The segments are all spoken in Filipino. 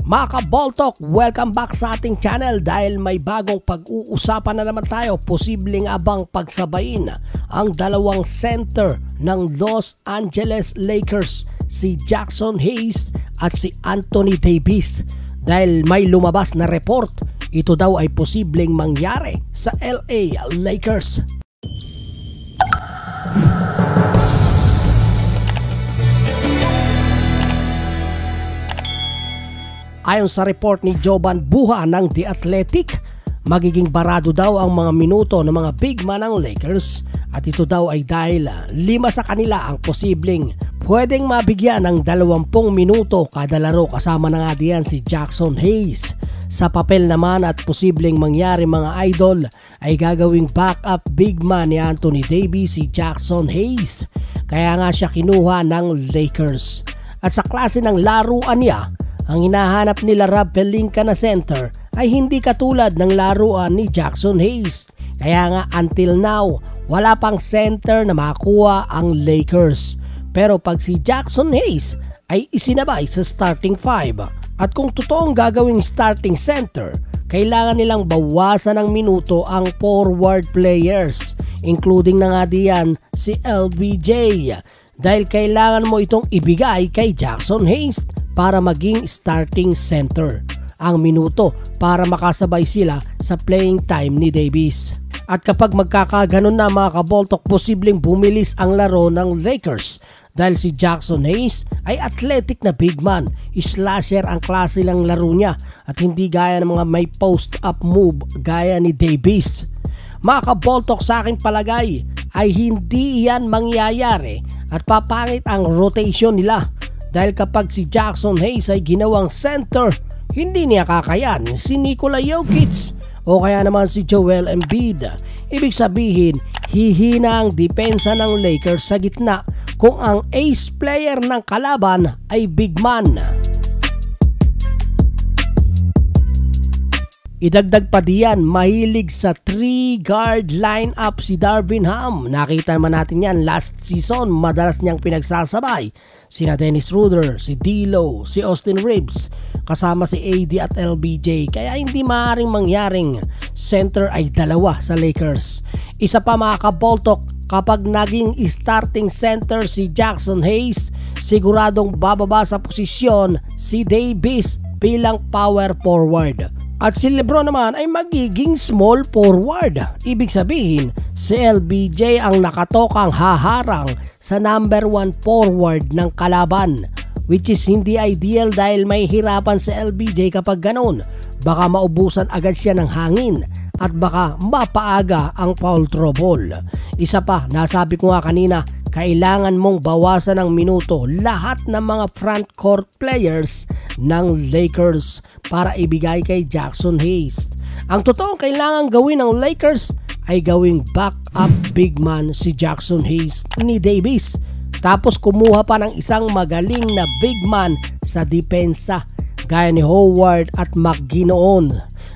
Mga kaboltok, welcome back sa ating channel dahil may bagong pag-uusapan na naman tayo. Posibleng abang pagsabayin ang dalawang center ng Los Angeles Lakers, si Jaxson Hayes at si Anthony Davis. Dahil may lumabas na report, ito daw ay posibleng mangyari sa LA Lakers. Ayon sa report ni Jovan Buha ng The Athletic, magiging barado daw ang mga minuto ng mga big man ng Lakers at ito daw ay dahil 5 sa kanila ang posibleng pwedeng mabigyan ng 20 minuto kada laro, kasama na nga diyan si Jaxson Hayes. Sa papel naman at posibleng mangyari mga idol ay gagawing backup big man ni Anthony Davis si Jaxson Hayes, kaya nga siya kinuha ng Lakers. At sa klase ng laruan niya, ang hinahanap nila Rob Pelinka na center ay hindi katulad ng laruan ni Jaxson Hayes. Kaya nga until now, wala pang center na makakuha ang Lakers. Pero pag si Jaxson Hayes ay isinabay sa starting 5 at kung totoong gagawing starting center, kailangan nilang bawasan ng minuto ang forward players, including na nga diyan si LBJ. Dahil kailangan mo itong ibigay kay Jaxson Hayes para maging starting center ang minuto para makasabay sila sa playing time ni Davis. At kapag magkakaganon na mga kaboltok, posibleng bumilis ang laro ng Lakers dahil si Jaxson Hayes ay athletic na big man, slasher ang klase ng laro niya at hindi gaya ng mga may post-up move gaya ni Davis. Mga kaboltok, sa aking palagay ay hindi iyan mangyayari at papangit ang rotation nila. Dahil kapag si Jaxson Hayes ay ginawang center, hindi niya kakayan si Nikola Jokic o kaya naman si Joel Embiid. Ibig sabihin, hihina ang depensa ng Lakers sa gitna kung ang ace player ng kalaban ay big man. Idagdag pa diyan, mahilig sa 3-guard lineup si Darvin Ham. Nakita naman natin yan last season, madalas niyang pinagsasabay sina Dennis Schroeder, si D'Lo, si Austin Reeves, kasama si AD at LBJ. Kaya hindi maaaring mangyaring center ay dalawa sa Lakers. Isa pa mga kaboltok, kapag naging starting center si Jaxson Hayes, siguradong bababa sa posisyon si Davis bilang power forward. At si LeBron naman ay magiging small forward. Ibig sabihin, si LBJ ang nakatokang haharang sa number 1 forward ng kalaban, which is hindi ideal dahil may hirapan si LBJ kapag ganun. Baka maubusan agad siya ng hangin at baka mapaaga ang foul trouble. Isa pa, nasabi ko nga kanina, kailangan mong bawasan ng minuto lahat ng mga front court players ng Lakers para ibigay kay Jaxson Hayes. Ang totoong kailangan gawin ng Lakers ay gawing backup big man si Jaxson Hayes ni Davis. Tapos kumuha pa ng isang magaling na big man sa depensa gaya ni Howard at McGee.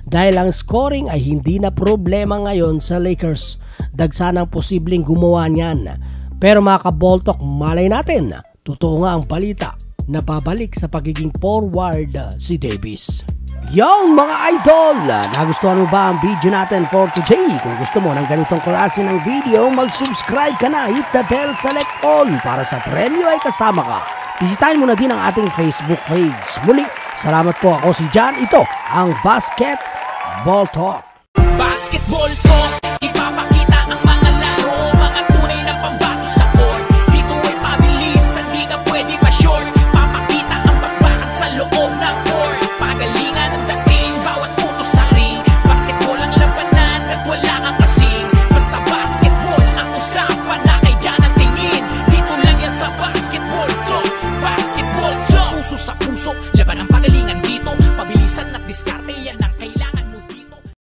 Dahil ang scoring ay hindi na problema ngayon sa Lakers, dagsanang posibleng gumawa niyan. Pero mga kaboltok, malay natin, totoo nga ang balita na babalik sa pagiging forward si Davis. Yung mga idol, nagustuhan mo ba ang video natin for today? Kung gusto mo ng ganitong klase ng video, mag-subscribe ka na, hit the bell, select all para sa premyo ay kasama ka. Bisitahin mo na din ang ating Facebook page. Muli, salamat po, ako si John. Ito ang Basketball Talk. Basketball Talk.